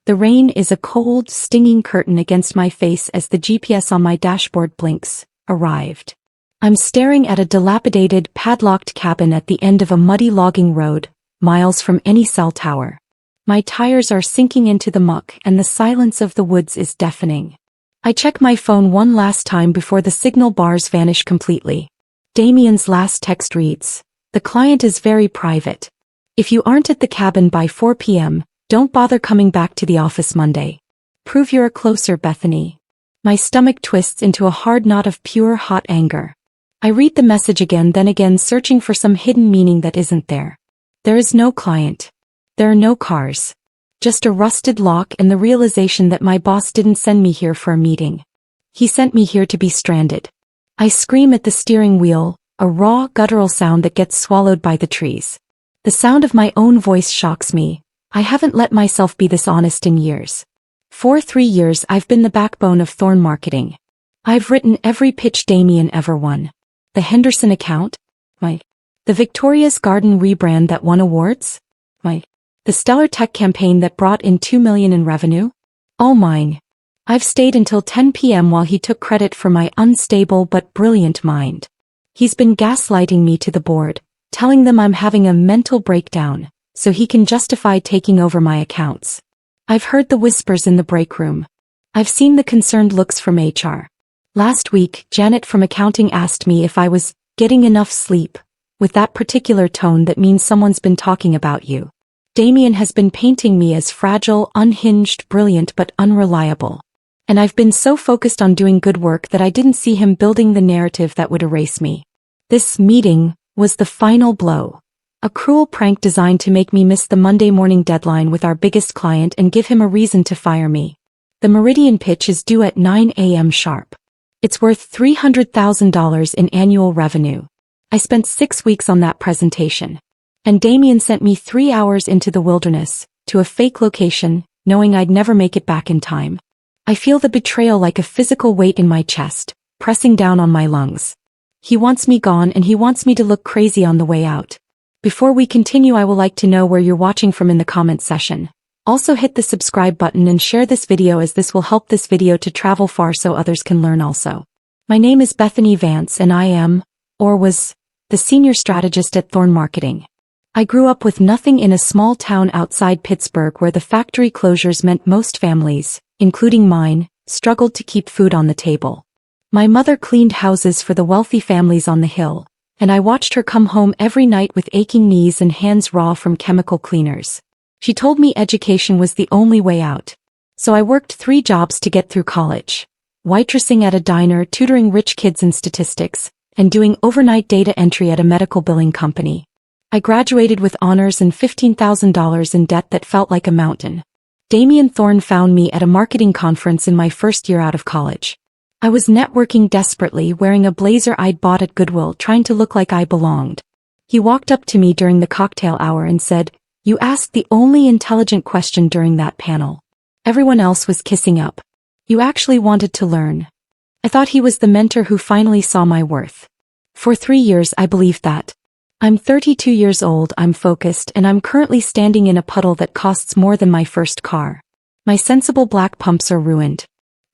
The rain is a cold, stinging curtain against my face as the GPS on my dashboard blinks. Arrived. I'm staring at a dilapidated, padlocked cabin at the end of a muddy logging road, miles from any cell tower. My tires are sinking into the muck and the silence of the woods is deafening. I check my phone one last time before the signal bars vanish completely. Damien's last text reads, "The client is very private. If you aren't at the cabin by 4 p.m., don't bother coming back to the office Monday. Prove you're closer, Bethany." My stomach twists into a hard knot of pure hot anger. I read the message again, then again, searching for some hidden meaning that isn't there. There is no client. There are no cars. Just a rusted lock and the realization that my boss didn't send me here for a meeting. He sent me here to be stranded. I scream at the steering wheel, a raw, guttural sound that gets swallowed by the trees. The sound of my own voice shocks me. I haven't let myself be this honest in years. For 3 years I've been the backbone of Thorn Marketing. I've written every pitch Damien ever won. The Henderson account? The Victoria's Garden rebrand that won awards? The Stellar Tech campaign that brought in $2 million in revenue? All mine. I've stayed until 10 p.m. while he took credit for my unstable but brilliant mind. He's been gaslighting me to the board, telling them I'm having a mental breakdown, so he can justify taking over my accounts. I've heard the whispers in the break room. I've seen the concerned looks from HR. Last week, Janet from accounting asked me if I was getting enough sleep, with that particular tone that means someone's been talking about you. Damien has been painting me as fragile, unhinged, brilliant but unreliable. And I've been so focused on doing good work that I didn't see him building the narrative that would erase me. This meeting was the final blow. A cruel prank designed to make me miss the Monday morning deadline with our biggest client and give him a reason to fire me. The Meridian pitch is due at 9 a.m. sharp. It's worth $300,000 in annual revenue. I spent 6 weeks on that presentation. And Damien sent me 3 hours into the wilderness, to a fake location, knowing I'd never make it back in time. I feel the betrayal like a physical weight in my chest, pressing down on my lungs. He wants me gone and he wants me to look crazy on the way out. Before we continue, I would like to know where you're watching from in the comment section. Also hit the subscribe button and share this video, as this will help this video to travel far so others can learn also. My name is Bethany Vance and I am, or was, the senior strategist at Thorn Marketing. I grew up with nothing in a small town outside Pittsburgh where the factory closures meant most families, including mine, struggled to keep food on the table. My mother cleaned houses for the wealthy families on the hill, and I watched her come home every night with aching knees and hands raw from chemical cleaners. She told me education was the only way out. So I worked 3 jobs to get through college. Waitressing at a diner, tutoring rich kids in statistics, and doing overnight data entry at a medical billing company. I graduated with honors and $15,000 in debt that felt like a mountain. Damien Thorn found me at a marketing conference in my first year out of college. I was networking desperately, wearing a blazer I'd bought at Goodwill, trying to look like I belonged. He walked up to me during the cocktail hour and said, "You asked the only intelligent question during that panel. Everyone else was kissing up. You actually wanted to learn." I thought he was the mentor who finally saw my worth. For 3 years I believed that. I'm 32 years old, I'm focused, and I'm currently standing in a puddle that costs more than my first car. My sensible black pumps are ruined.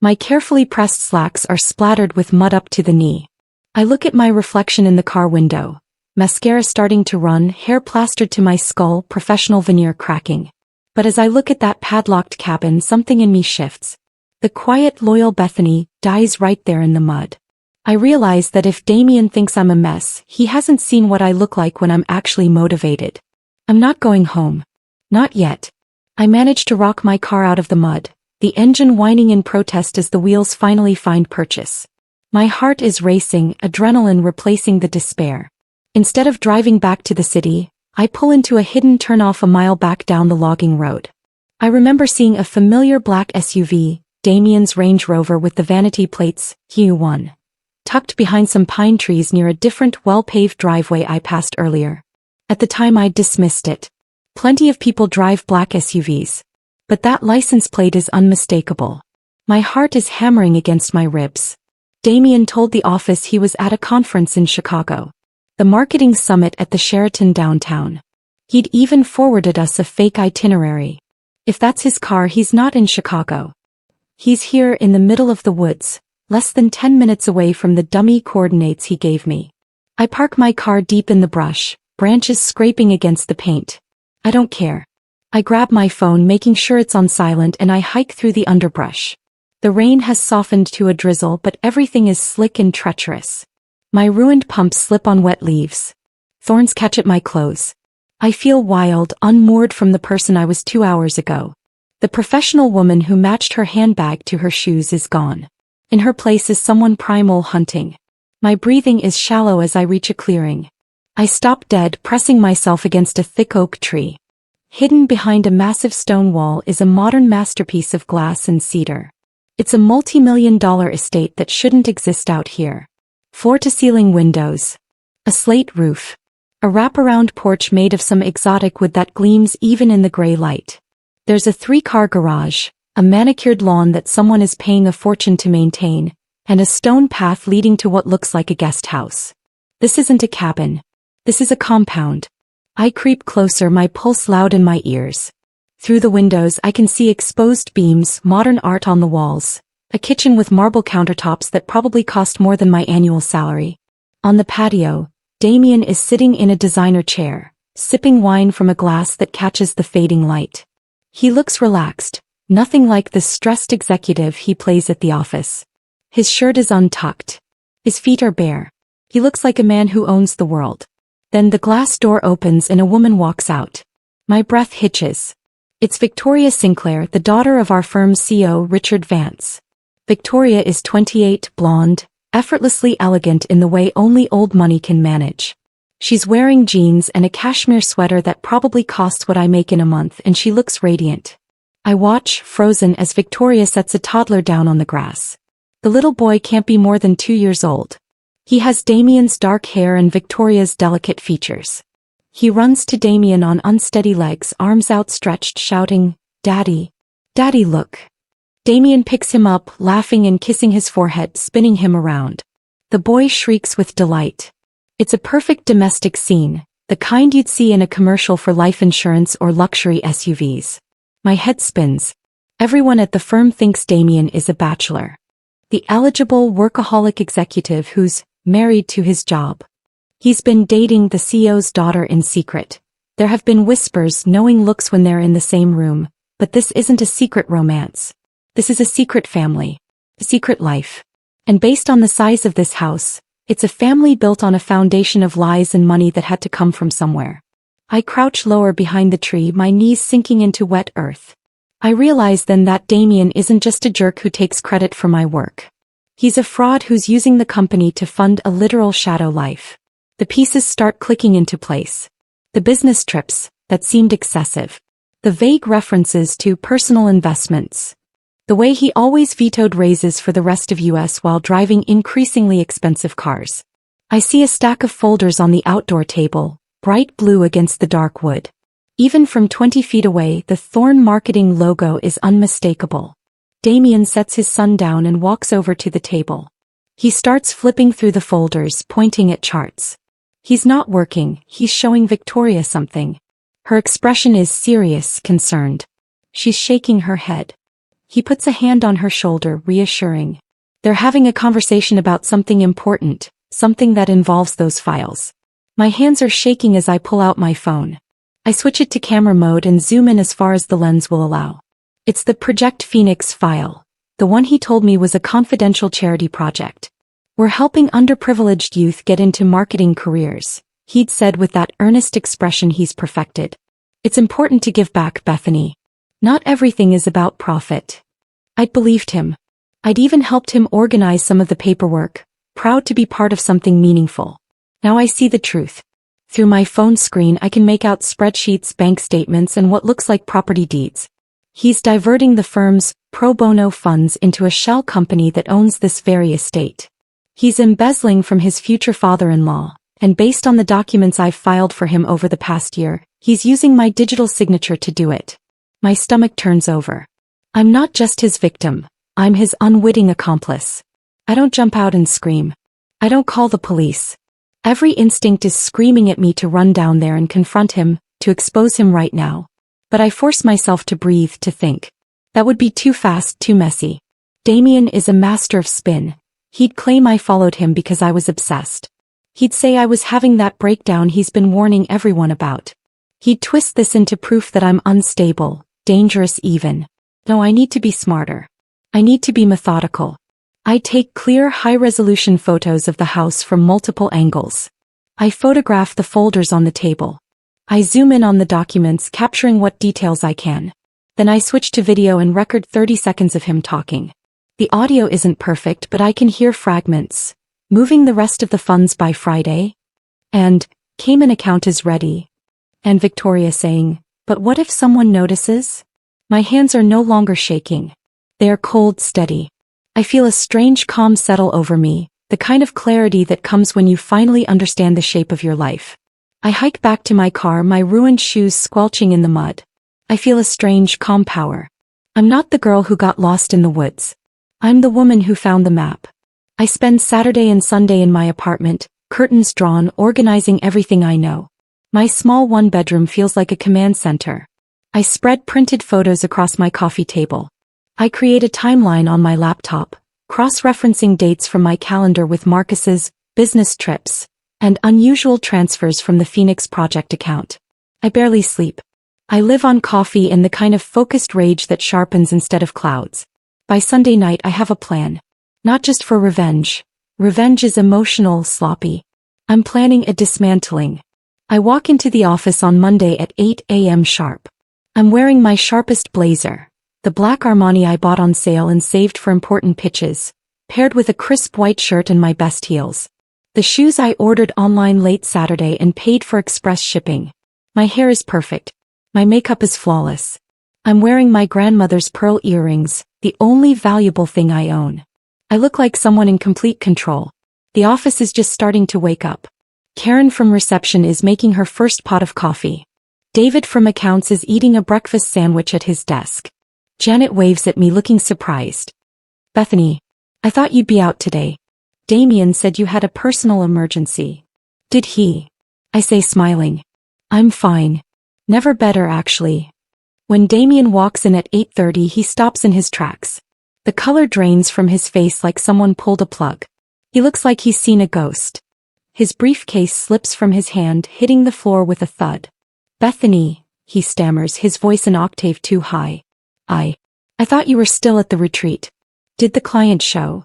My carefully pressed slacks are splattered with mud up to the knee. I look at my reflection in the car window. Mascara starting to run, hair plastered to my skull, professional veneer cracking. But as I look at that padlocked cabin, something in me shifts. The quiet, loyal Bethany dies right there in the mud. I realize that if Damien thinks I'm a mess, he hasn't seen what I look like when I'm actually motivated. I'm not going home. Not yet. I manage to rock my car out of the mud, the engine whining in protest as the wheels finally find purchase. My heart is racing, adrenaline replacing the despair. Instead of driving back to the city, I pull into a hidden turnoff a mile back down the logging road. I remember seeing a familiar black SUV, Damien's Range Rover with the vanity plates, Q1. Tucked behind some pine trees near a different well-paved driveway I passed earlier. At the time I dismissed it. Plenty of people drive black SUVs. But that license plate is unmistakable. My heart is hammering against my ribs. Damien told the office he was at a conference in Chicago. The marketing summit at the Sheraton downtown. He'd even forwarded us a fake itinerary. If that's his car, he's not in Chicago. He's here in the middle of the woods, less than 10 minutes away from the dummy coordinates he gave me. I park my car deep in the brush, branches scraping against the paint. I don't care. I grab my phone, making sure it's on silent, and I hike through the underbrush. The rain has softened to a drizzle, but everything is slick and treacherous. My ruined pumps slip on wet leaves. Thorns catch at my clothes. I feel wild, unmoored from the person I was 2 hours ago. The professional woman who matched her handbag to her shoes is gone. In her place is someone primal hunting. My breathing is shallow as I reach a clearing. I stop dead, pressing myself against a thick oak tree. Hidden behind a massive stone wall is a modern masterpiece of glass and cedar. It's a multi-million-dollar estate that shouldn't exist out here. Floor-to-ceiling windows. A slate roof. A wraparound porch made of some exotic wood that gleams even in the gray light. There's a 3-car garage, a manicured lawn that someone is paying a fortune to maintain, and a stone path leading to what looks like a guest house. This isn't a cabin. This is a compound. I creep closer, my pulse loud in my ears. Through the windows I can see exposed beams, modern art on the walls, a kitchen with marble countertops that probably cost more than my annual salary. On the patio, Damien is sitting in a designer chair, sipping wine from a glass that catches the fading light. He looks relaxed, nothing like the stressed executive he plays at the office. His shirt is untucked. His feet are bare. He looks like a man who owns the world. Then the glass door opens and a woman walks out. My breath hitches. It's Victoria Sinclair, the daughter of our firm's CEO, Richard Vance. Victoria is 28, blonde, effortlessly elegant in the way only old money can manage. She's wearing jeans and a cashmere sweater that probably costs what I make in a month, and she looks radiant. I watch, frozen, as Victoria sets a toddler down on the grass. The little boy can't be more than 2 years old. He has Damien's dark hair and Victoria's delicate features. He runs to Damien on unsteady legs, arms outstretched, shouting, "Daddy! Daddy, look!" Damien picks him up, laughing and kissing his forehead, spinning him around. The boy shrieks with delight. It's a perfect domestic scene, the kind you'd see in a commercial for life insurance or luxury SUVs. My head spins. Everyone at the firm thinks Damien is a bachelor. The eligible workaholic executive who's married to his job. He's been dating the CEO's daughter in secret. There have been whispers, knowing looks when they're in the same room, but this isn't a secret romance. This is a secret family. A secret life. And based on the size of this house, it's a family built on a foundation of lies and money that had to come from somewhere. I crouch lower behind the tree, my knees sinking into wet earth. I realize then that Damien isn't just a jerk who takes credit for my work. He's a fraud who's using the company to fund a literal shadow life. The pieces start clicking into place. The business trips, that seemed excessive. The vague references to personal investments. The way he always vetoed raises for the rest of US while driving increasingly expensive cars. I see a stack of folders on the outdoor table, bright blue against the dark wood. Even from 20 feet away, the Thorn marketing logo is unmistakable. Damien sets his son down and walks over to the table. He starts flipping through the folders, pointing at charts. He's not working, he's showing Victoria something. Her expression is serious, concerned. She's shaking her head. He puts a hand on her shoulder, reassuring. They're having a conversation about something important, something that involves those files. My hands are shaking as I pull out my phone. I switch it to camera mode and zoom in as far as the lens will allow. It's the Project Phoenix file, the one he told me was a confidential charity project. We're helping underprivileged youth get into marketing careers, he'd said with that earnest expression he's perfected. It's important to give back, Bethany. Not everything is about profit. I'd believed him. I'd even helped him organize some of the paperwork, proud to be part of something meaningful. Now I see the truth. Through my phone screen I can make out spreadsheets, bank statements, and what looks like property deeds. He's diverting the firm's pro bono funds into a shell company that owns this very estate. He's embezzling from his future father-in-law, and based on the documents I've filed for him over the past year, he's using my digital signature to do it. My stomach turns over. I'm not just his victim, I'm his unwitting accomplice. I don't jump out and scream. I don't call the police. Every instinct is screaming at me to run down there and confront him, to expose him right now. But I force myself to breathe, to think. That would be too fast, too messy. Damien is a master of spin. He'd claim I followed him because I was obsessed. He'd say I was having that breakdown he's been warning everyone about. He'd twist this into proof that I'm unstable, dangerous even. No, I need to be smarter. I need to be methodical. I take clear, high-resolution photos of the house from multiple angles. I photograph the folders on the table. I zoom in on the documents, capturing what details I can. Then I switch to video and record 30 seconds of him talking. The audio isn't perfect, but I can hear fragments. Moving the rest of the funds by Friday. And, Cayman account is ready. And Victoria saying, but what if someone notices? My hands are no longer shaking. They are cold, steady. I feel a strange calm settle over me, the kind of clarity that comes when you finally understand the shape of your life. I hike back to my car, my ruined shoes squelching in the mud. I feel a strange, calm power. I'm not the girl who got lost in the woods. I'm the woman who found the map. I spend Saturday and Sunday in my apartment, curtains drawn, organizing everything I know. My small one-bedroom feels like a command center. I spread printed photos across my coffee table. I create a timeline on my laptop, cross-referencing dates from my calendar with Marcus's, business trips, and unusual transfers from the Phoenix Project account. I barely sleep. I live on coffee and the kind of focused rage that sharpens instead of clouds. By Sunday night I have a plan. Not just for revenge. Revenge is emotional, sloppy. I'm planning a dismantling. I walk into the office on Monday at 8 a.m. sharp. I'm wearing my sharpest blazer, the black Armani I bought on sale and saved for important pitches, paired with a crisp white shirt and my best heels. The shoes I ordered online late Saturday and paid for express shipping. My hair is perfect. My makeup is flawless. I'm wearing my grandmother's pearl earrings, the only valuable thing I own. I look like someone in complete control. The office is just starting to wake up. Karen from reception is making her first pot of coffee. David from accounts is eating a breakfast sandwich at his desk. Janet waves at me looking surprised. Bethany, I thought you'd be out today. Damien said you had a personal emergency. Did he? I say smiling. I'm fine. Never better actually. When Damien walks in at 8:30 he stops in his tracks. The color drains from his face like someone pulled a plug. He looks like he's seen a ghost. His briefcase slips from his hand, hitting the floor with a thud. Bethany, he stammers, his voice an octave too high. I thought you were still at the retreat. Did the client show?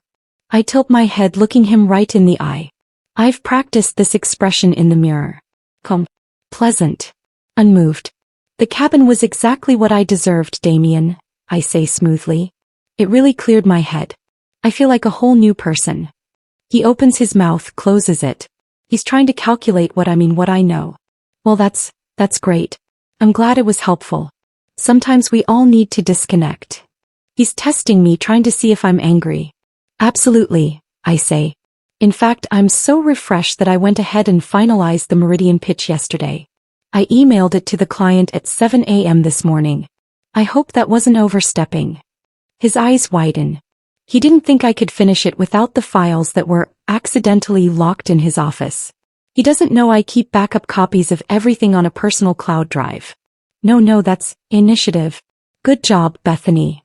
I tilt my head looking him right in the eye. I've practiced this expression in the mirror. Calm. Pleasant. Unmoved. The cabin was exactly what I deserved, Damien, I say smoothly. It really cleared my head. I feel like a whole new person. He opens his mouth, closes it. He's trying to calculate what I know. Well, that's great. I'm glad it was helpful. Sometimes we all need to disconnect. He's testing me, trying to see if I'm angry. Absolutely, I say. In fact, I'm so refreshed that I went ahead and finalized the Meridian pitch yesterday. I emailed it to the client at 7 a.m. this morning. I hope that wasn't overstepping. His eyes widen. He didn't think I could finish it without the files that were accidentally locked in his office. He doesn't know I keep backup copies of everything on a personal cloud drive. No, that's initiative. Good job, Bethany.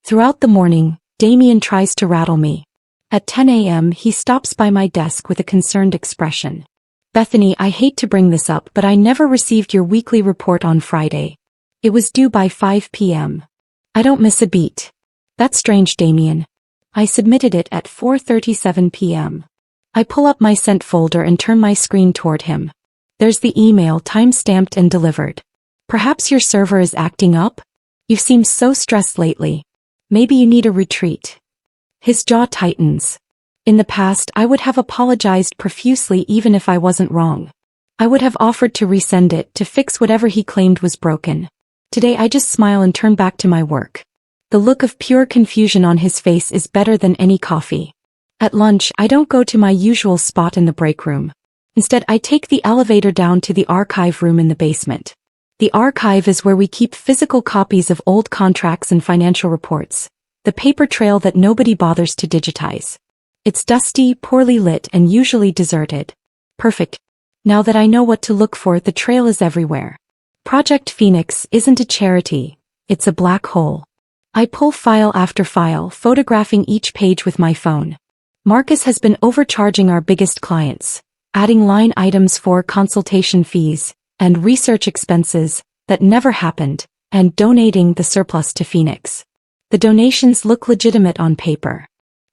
Throughout the morning, Damien tries to rattle me. At 10 a.m. he stops by my desk with a concerned expression. Bethany, I hate to bring this up, but I never received your weekly report on Friday. It was due by 5 p.m. I don't miss a beat. That's strange, Damien. I submitted it at 4:37 p.m. I pull up my sent folder and turn my screen toward him. There's the email, time-stamped and delivered. Perhaps your server is acting up? You've seemed so stressed lately. Maybe you need a retreat. His jaw tightens. In the past, I would have apologized profusely even if I wasn't wrong. I would have offered to resend it, to fix whatever he claimed was broken. Today I just smile and turn back to my work. The look of pure confusion on his face is better than any coffee. At lunch, I don't go to my usual spot in the break room. Instead, I take the elevator down to the archive room in the basement. The archive is where we keep physical copies of old contracts and financial reports, the paper trail that nobody bothers to digitize. It's dusty, poorly lit, and usually deserted. Perfect. Now that I know what to look for, the trail is everywhere. Project Phoenix isn't a charity, it's a black hole. I pull file after file, photographing each page with my phone. Marcus has been overcharging our biggest clients, adding line items for consultation fees and research expenses that never happened, and donating the surplus to Phoenix. The donations look legitimate on paper.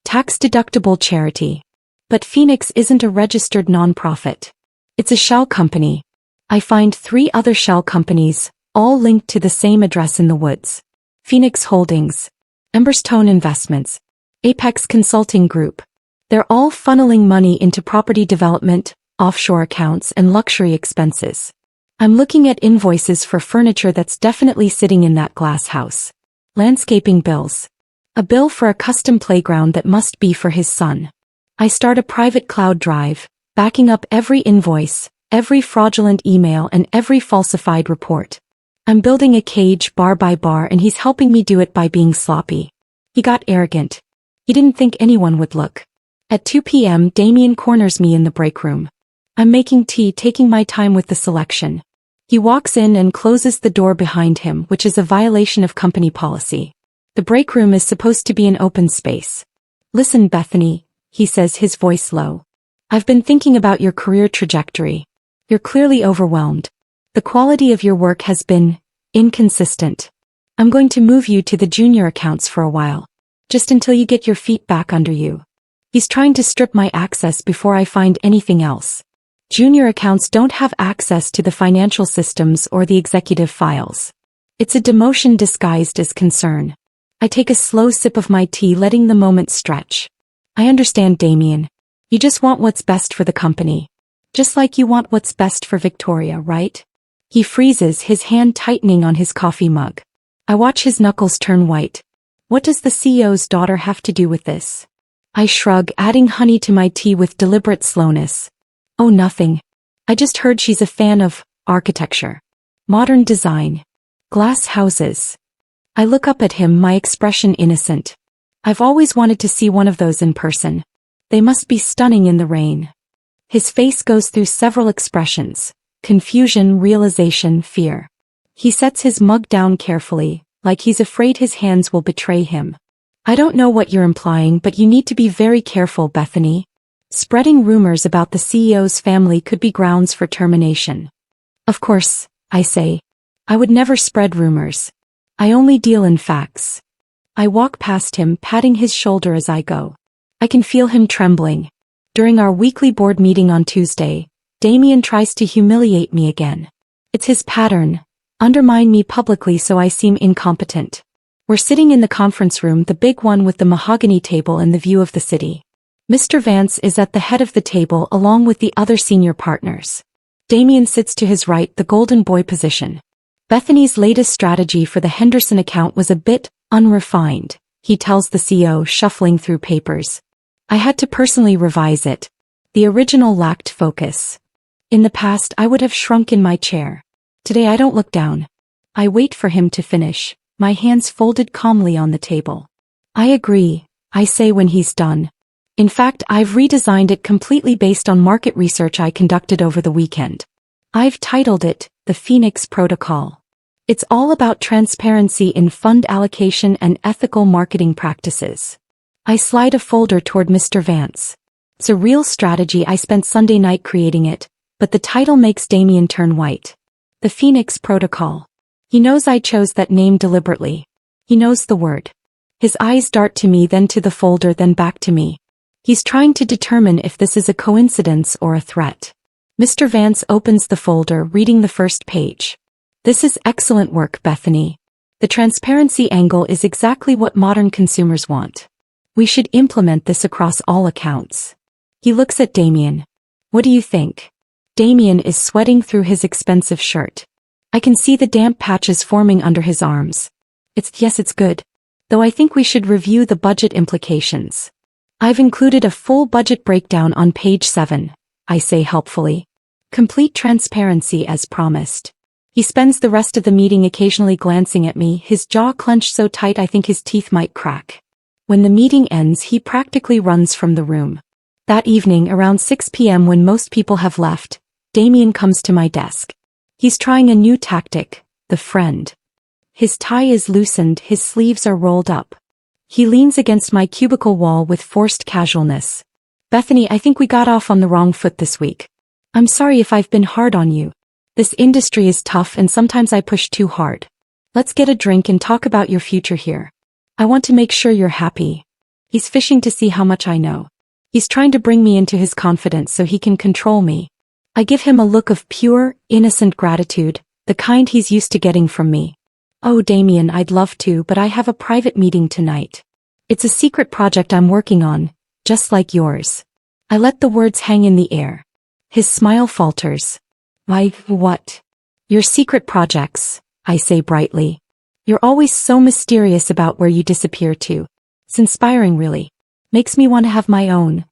Tax-deductible charity. But Phoenix isn't a registered nonprofit. It's a shell company. I find 3 other shell companies, all linked to the same address in the woods. Phoenix Holdings, Emberstone Investments, Apex Consulting Group. They're all funneling money into property development, offshore accounts, and luxury expenses. I'm looking at invoices for furniture that's definitely sitting in that glass house. Landscaping bills. A bill for a custom playground that must be for his son. I start a private cloud drive, backing up every invoice, every fraudulent email, and every falsified report. I'm building a cage bar by bar, and he's helping me do it by being sloppy. He got arrogant. He didn't think anyone would look. At 2 p.m. Damien corners me in the break room. I'm making tea, taking my time with the selection. He walks in and closes the door behind him, which is a violation of company policy. The break room is supposed to be an open space. Listen, Bethany, he says, his voice low. I've been thinking about your career trajectory. You're clearly overwhelmed. The quality of your work has been inconsistent. I'm going to move you to the junior accounts for a while. Just until you get your feet back under you. He's trying to strip my access before I find anything else. Junior accounts don't have access to the financial systems or the executive files. It's a demotion disguised as concern. I take a slow sip of my tea, letting the moment stretch. I understand, Damien. You just want what's best for the company. Just like you want what's best for Victoria, right? He freezes, his hand tightening on his coffee mug. I watch his knuckles turn white. What does the CEO's daughter have to do with this? I shrug, adding honey to my tea with deliberate slowness. Oh, nothing. I just heard she's a fan of architecture. Modern design. Glass houses. I look up at him, my expression innocent. I've always wanted to see one of those in person. They must be stunning in the rain. His face goes through several expressions. Confusion, realization, fear. He sets his mug down carefully, like he's afraid his hands will betray him. I don't know what you're implying, but you need to be very careful, Bethany. Spreading rumors about the CEO's family could be grounds for termination. Of course, I say. I would never spread rumors. I only deal in facts. I walk past him, patting his shoulder as I go. I can feel him trembling. During our weekly board meeting on Tuesday, Damien tries to humiliate me again. It's his pattern. Undermine me publicly so I seem incompetent. We're sitting in the conference room, the big one with the mahogany table and the view of the city. Mr. Vance is at the head of the table along with the other senior partners. Damien sits to his right, the golden boy position. Bethany's latest strategy for the Henderson account was a bit unrefined, he tells the CEO, shuffling through papers. I had to personally revise it. The original lacked focus. In the past, I would have shrunk in my chair. Today I don't look down. I wait for him to finish, my hands folded calmly on the table. I agree, I say when he's done. In fact, I've redesigned it completely based on market research I conducted over the weekend. I've titled it, The Phoenix Protocol. It's all about transparency in fund allocation and ethical marketing practices. I slide a folder toward Mr. Vance. It's a real strategy. I spent Sunday night creating it, but the title makes Damien turn white. The Phoenix Protocol. He knows I chose that name deliberately. He knows the word. His eyes dart to me, then to the folder, then back to me. He's trying to determine if this is a coincidence or a threat. Mr. Vance opens the folder, reading the first page. This is excellent work, Bethany. The transparency angle is exactly what modern consumers want. We should implement this across all accounts. He looks at Damien. What do you think? Damien is sweating through his expensive shirt. I can see the damp patches forming under his arms. Yes, it's good. Though I think we should review the budget implications. I've included a full budget breakdown on page 7, I say helpfully. Complete transparency as promised. He spends the rest of the meeting occasionally glancing at me, his jaw clenched so tight I think his teeth might crack. When the meeting ends, he practically runs from the room. That evening, around 6 p.m. when most people have left, Damien comes to my desk. He's trying a new tactic, the friend. His tie is loosened, his sleeves are rolled up. He leans against my cubicle wall with forced casualness. Bethany, I think we got off on the wrong foot this week. I'm sorry if I've been hard on you. This industry is tough and sometimes I push too hard. Let's get a drink and talk about your future here. I want to make sure you're happy. He's fishing to see how much I know. He's trying to bring me into his confidence so he can control me. I give him a look of pure, innocent gratitude, the kind he's used to getting from me. Oh, Damien, I'd love to, but I have a private meeting tonight. It's a secret project I'm working on, just like yours. I let the words hang in the air. His smile falters. Why, what? Your secret projects, I say brightly. You're always so mysterious about where you disappear to. It's inspiring, really. Makes me want to have my own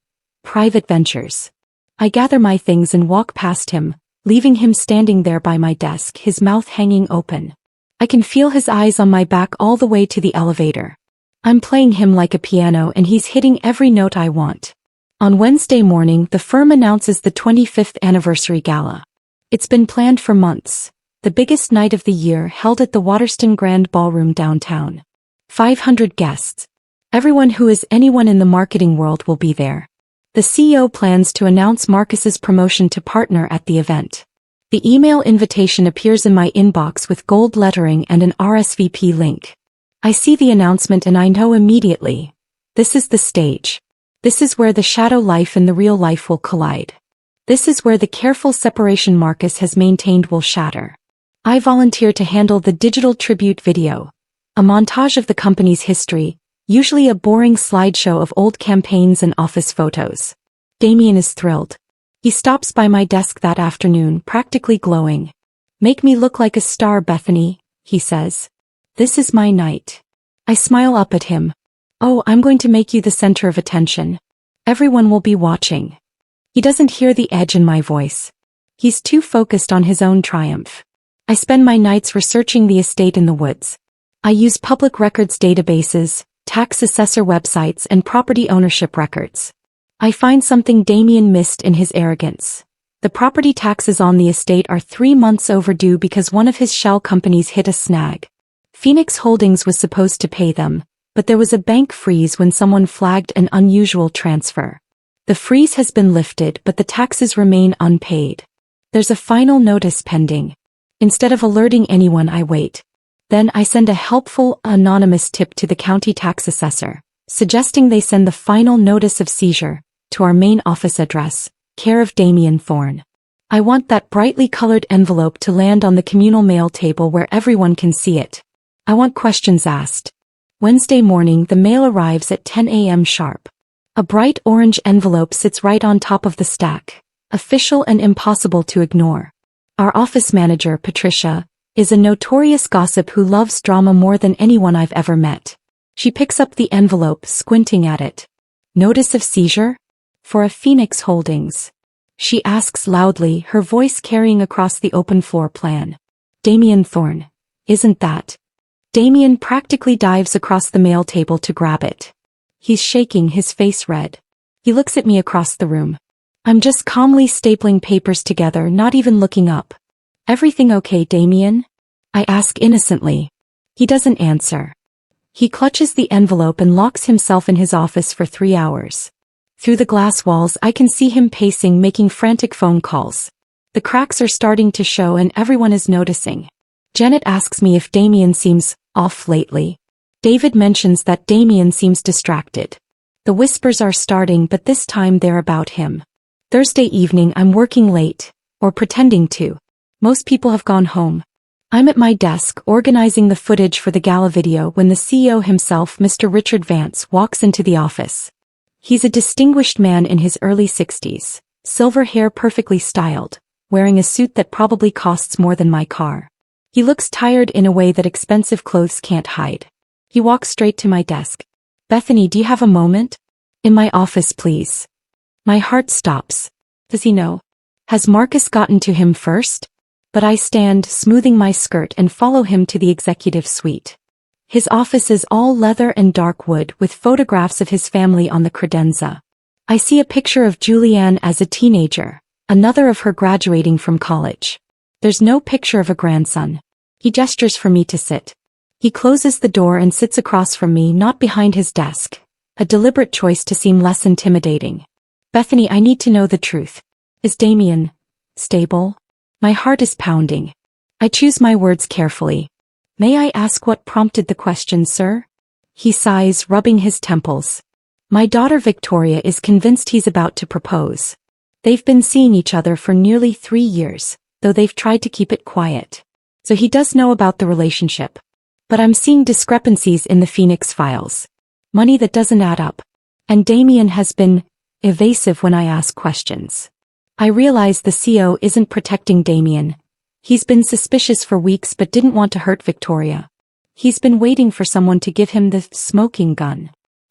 private ventures. I gather my things and walk past him, leaving him standing there by my desk, his mouth hanging open. I can feel his eyes on my back all the way to the elevator. I'm playing him like a piano and he's hitting every note I want. On Wednesday morning, the firm announces the 25th anniversary gala. It's been planned for months. The biggest night of the year held at the Waterston Grand Ballroom downtown. 500 guests. Everyone who is anyone in the marketing world will be there. The CEO plans to announce Marcus's promotion to partner at the event. The email invitation appears in my inbox with gold lettering and an RSVP link. I see the announcement and I know immediately. This is the stage. This is where the shadow life and the real life will collide. This is where the careful separation Marcus has maintained will shatter. I volunteer to handle the digital tribute video, a montage of the company's history, usually a boring slideshow of old campaigns and office photos. Damien is thrilled. He stops by my desk that afternoon, practically glowing. Make me look like a star, Bethany, he says. This is my night. I smile up at him. Oh, I'm going to make you the center of attention. Everyone will be watching. He doesn't hear the edge in my voice. He's too focused on his own triumph. I spend my nights researching the estate in the woods. I use public records databases, tax assessor websites and property ownership records. I find something Damien missed in his arrogance. The property taxes on the estate are 3 months overdue because one of his shell companies hit a snag. Phoenix Holdings was supposed to pay them, but there was a bank freeze when someone flagged an unusual transfer. The freeze has been lifted, but the taxes remain unpaid. There's a final notice pending. Instead of alerting anyone, I wait. Then I send a helpful, anonymous tip to the county tax assessor, suggesting they send the final notice of seizure to our main office address, care of Damien Thorne. I want that brightly colored envelope to land on the communal mail table where everyone can see it. I want questions asked. Wednesday morning, the mail arrives at 10 a.m. sharp. A bright orange envelope sits right on top of the stack, official and impossible to ignore. Our office manager, Patricia, is a notorious gossip who loves drama more than anyone I've ever met. She picks up the envelope, squinting at it. Notice of seizure? For a Phoenix Holdings. She asks loudly, her voice carrying across the open floor plan. Damien Thorne, isn't that? Damien practically dives across the mail table to grab it. He's shaking, his face red. He looks at me across the room. I'm just calmly stapling papers together, not even looking up. Everything okay, Damien? I ask innocently. He doesn't answer. He clutches the envelope and locks himself in his office for 3 hours. Through the glass walls, I can see him pacing, making frantic phone calls. The cracks are starting to show and everyone is noticing. Janet asks me if Damien seems off lately. David mentions that Damien seems distracted. The whispers are starting, but this time they're about him. Thursday evening, I'm working late, or pretending to. Most people have gone home. I'm at my desk organizing the footage for the gala video when the CEO himself, Mr. Richard Vance, walks into the office. He's a distinguished man in his early 60s, silver hair perfectly styled, wearing a suit that probably costs more than my car. He looks tired in a way that expensive clothes can't hide. He walks straight to my desk. Bethany, do you have a moment? In my office, please. My heart stops. Does he know? Has Marcus gotten to him first? But I stand, smoothing my skirt, and follow him to the executive suite. His office is all leather and dark wood with photographs of his family on the credenza. I see a picture of Julianne as a teenager, another of her graduating from college. There's no picture of a grandson. He gestures for me to sit. He closes the door and sits across from me, not behind his desk. A deliberate choice to seem less intimidating. Bethany, I need to know the truth. Is Damien stable? My heart is pounding. I choose my words carefully. May I ask what prompted the question, sir? He sighs, rubbing his temples. My daughter Victoria is convinced he's about to propose. They've been seeing each other for nearly 3 years, though they've tried to keep it quiet. So he does know about the relationship. But I'm seeing discrepancies in the Phoenix files. Money that doesn't add up. And Damien has been evasive when I ask questions. I realize the CO isn't protecting Damien. He's been suspicious for weeks but didn't want to hurt Victoria. He's been waiting for someone to give him the smoking gun.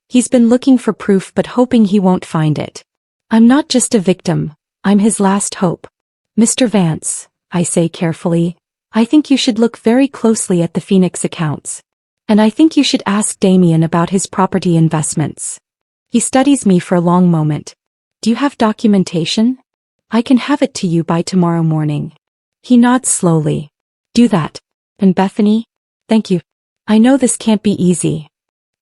He's been looking for proof but hoping he won't find it. I'm not just a victim, I'm his last hope. Mr. Vance, I say carefully, I think you should look very closely at the Phoenix accounts. And I think you should ask Damien about his property investments. He studies me for a long moment. Do you have documentation? I can have it to you by tomorrow morning. He nods slowly. Do that. And Bethany? Thank you. I know this can't be easy.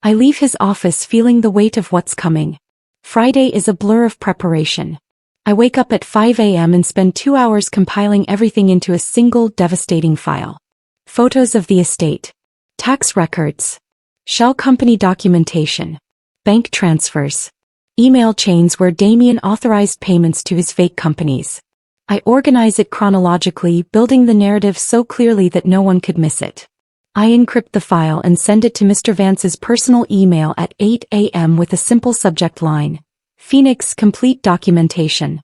I leave his office feeling the weight of what's coming. Friday is a blur of preparation. I wake up at 5 a.m. and spend 2 hours compiling everything into a single devastating file. Photos of the estate. Tax records. Shell company documentation. Bank transfers. Email chains where Damien authorized payments to his fake companies. I organize it chronologically, building the narrative so clearly that no one could miss it. I encrypt the file and send it to Mr. Vance's personal email at 8 a.m. with a simple subject line. Phoenix complete documentation.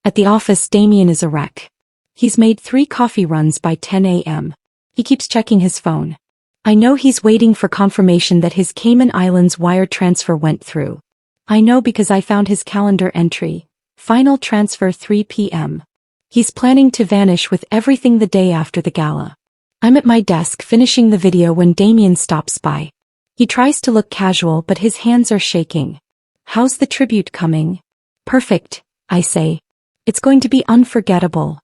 At the office, Damien is a wreck. He's made 3 coffee runs by 10 a.m. He keeps checking his phone. I know he's waiting for confirmation that his Cayman Islands wire transfer went through. I know because I found his calendar entry. Final transfer 3 p.m. He's planning to vanish with everything the day after the gala. I'm at my desk finishing the video when Damien stops by. He tries to look casual but his hands are shaking. How's the tribute coming? Perfect, I say. It's going to be unforgettable.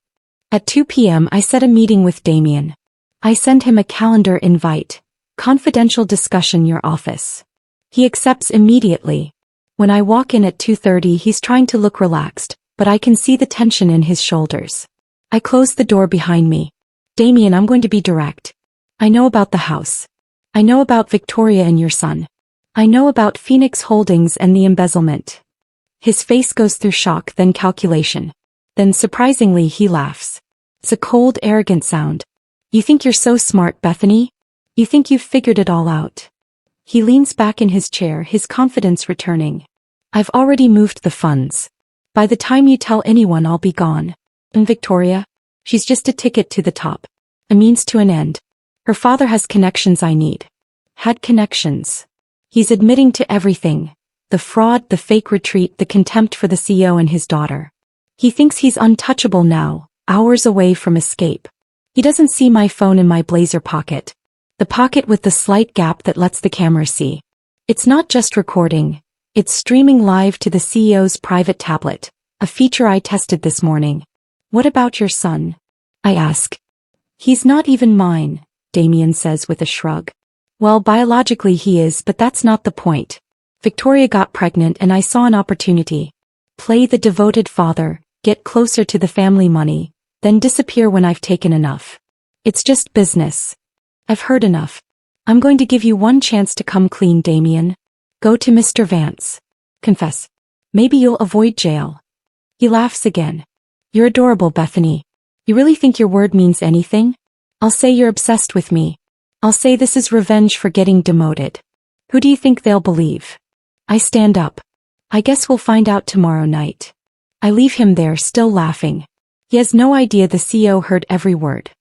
At 2 p.m. I set a meeting with Damien. I send him a calendar invite. Confidential discussion, your office. He accepts immediately. When I walk in at 2:30, he's trying to look relaxed, but I can see the tension in his shoulders. I close the door behind me. Damien, I'm going to be direct. I know about the house. I know about Victoria and your son. I know about Phoenix Holdings and the embezzlement. His face goes through shock, then calculation. Then surprisingly he laughs. It's a cold, arrogant sound. You think you're so smart, Bethany? You think you've figured it all out? He leans back in his chair, his confidence returning. I've already moved the funds. By the time you tell anyone, I'll be gone. And Victoria? She's just a ticket to the top. A means to an end. Her father has connections I need. Had connections. He's admitting to everything. The fraud, the fake retreat, the contempt for the CEO and his daughter. He thinks he's untouchable now, hours away from escape. He doesn't see my phone in my blazer pocket. The pocket with the slight gap that lets the camera see. It's not just recording. It's streaming live to the CEO's private tablet, a feature I tested this morning. What about your son? I ask. He's not even mine, Damien says with a shrug. Well, biologically he is, but that's not the point. Victoria got pregnant and I saw an opportunity. Play the devoted father, get closer to the family money, then disappear when I've taken enough. It's just business. I've heard enough. I'm going to give you one chance to come clean, Damien. Go to Mr. Vance. Confess. Maybe you'll avoid jail. He laughs again. You're adorable, Bethany. You really think your word means anything? I'll say you're obsessed with me. I'll say this is revenge for getting demoted. Who do you think they'll believe? I stand up. I guess we'll find out tomorrow night. I leave him there, still laughing. He has no idea the CEO heard every word.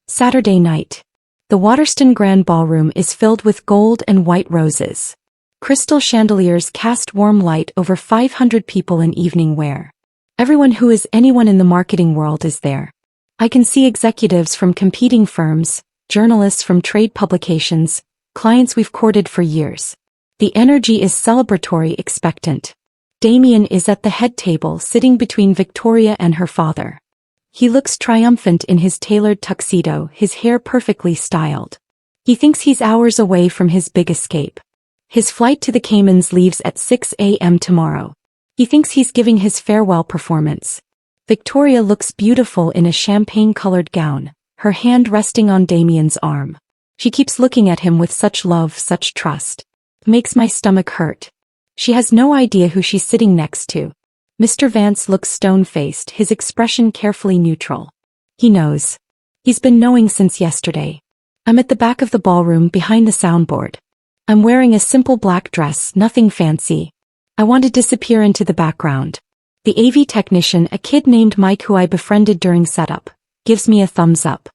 Saturday night. The Waterston Grand Ballroom is filled with gold and white roses. Crystal chandeliers cast warm light over 500 people in evening wear. Everyone who is anyone in the marketing world is there. I can see executives from competing firms, journalists from trade publications, clients we've courted for years. The energy is celebratory, expectant. Damien is at the head table, sitting between Victoria and her father. He looks triumphant in his tailored tuxedo, his hair perfectly styled. He thinks he's hours away from his big escape. His flight to the Caymans leaves at 6 a.m. tomorrow. He thinks he's giving his farewell performance. Victoria looks beautiful in a champagne-colored gown, her hand resting on Damien's arm. She keeps looking at him with such love, such trust. Makes my stomach hurt. She has no idea who she's sitting next to. Mr. Vance looks stone-faced, his expression carefully neutral. He knows. He's been knowing since yesterday. I'm at the back of the ballroom behind the soundboard. I'm wearing a simple black dress, nothing fancy. I want to disappear into the background. The AV technician, a kid named Mike who I befriended during setup, gives me a thumbs up.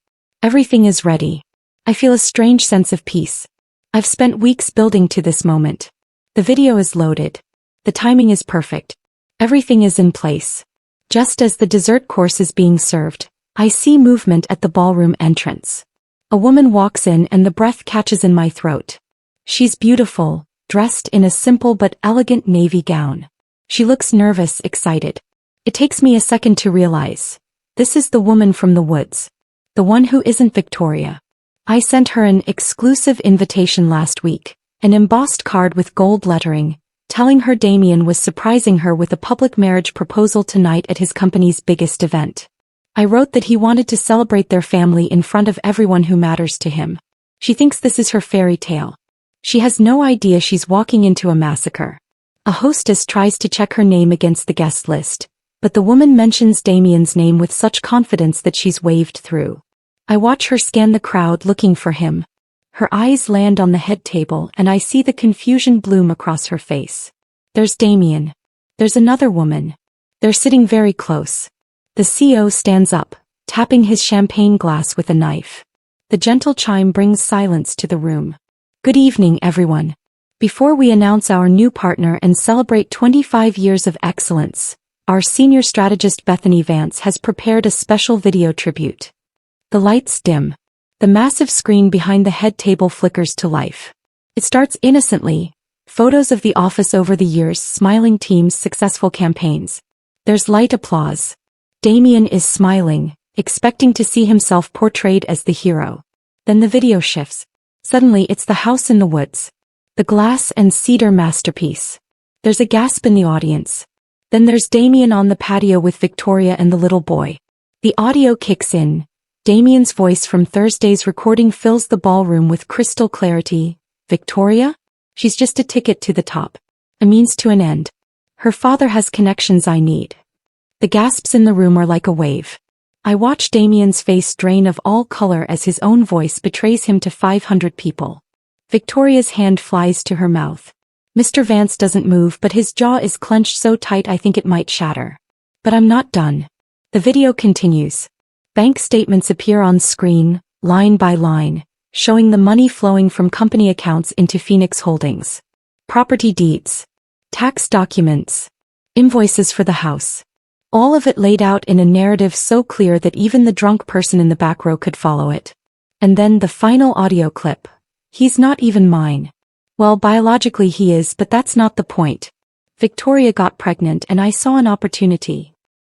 Everything is ready. I feel a strange sense of peace. I've spent weeks building to this moment. The video is loaded. The timing is perfect. Everything is in place. Just as the dessert course is being served, I see movement at the ballroom entrance. A woman walks in and the breath catches in my throat. She's beautiful, dressed in a simple but elegant navy gown. She looks nervous, excited. It takes me a second to realize. This is the woman from the woods. The one who isn't Victoria. I sent her an exclusive invitation last week, an embossed card with gold lettering, telling her Damien was surprising her with a public marriage proposal tonight at his company's biggest event. I wrote that he wanted to celebrate their family in front of everyone who matters to him. She thinks this is her fairy tale. She has no idea she's walking into a massacre. A hostess tries to check her name against the guest list, but the woman mentions Damien's name with such confidence that she's waved through. I watch her scan the crowd looking for him. Her eyes land on the head table and I see the confusion bloom across her face. There's Damien. There's another woman. They're sitting very close. The CO stands up, tapping his champagne glass with a knife. The gentle chime brings silence to the room. Good evening, everyone. Before we announce our new partner and celebrate 25 years of excellence, our senior strategist Bethany Vance has prepared a special video tribute. The lights dim. The massive screen behind the head table flickers to life. It starts innocently. Photos of the office over the years, smiling teams, successful campaigns. There's light applause. Damien is smiling, expecting to see himself portrayed as the hero. Then the video shifts. Suddenly it's the house in the woods. The glass and cedar masterpiece. There's a gasp in the audience. Then there's Damien on the patio with Victoria and the little boy. The audio kicks in. Damien's voice from Thursday's recording fills the ballroom with crystal clarity. Victoria? She's just a ticket to the top. A means to an end. Her father has connections I need. The gasps in the room are like a wave. I watch Damien's face drain of all color as his own voice betrays him to 500 people. Victoria's hand flies to her mouth. Mr. Vance doesn't move but his jaw is clenched so tight I think it might shatter. But I'm not done. The video continues. Bank statements appear on screen, line by line, showing the money flowing from company accounts into Phoenix Holdings. Property deeds. Tax documents. Invoices for the house. All of it laid out in a narrative so clear that even the drunk person in the back row could follow it. And then the final audio clip. He's not even mine. Well, biologically he is, but that's not the point. Victoria got pregnant and I saw an opportunity.